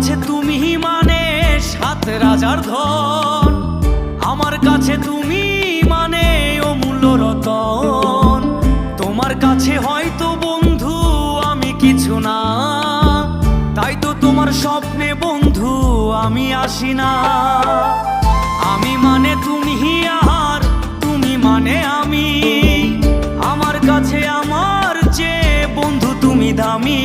কাছে তুমি মানে সাত রাজার ধন, আমার কাছে তুমি মানে অমূল্য রতন। তোমার কাছে হয়তো বন্ধু আমি কিছু না, তাই তো তোমার স্বপ্নে বন্ধু আমি আসি না। আমি মানে তুমি আর তুমি মানে আমি, আমার কাছে আমার যে বন্ধু তুমি দামি।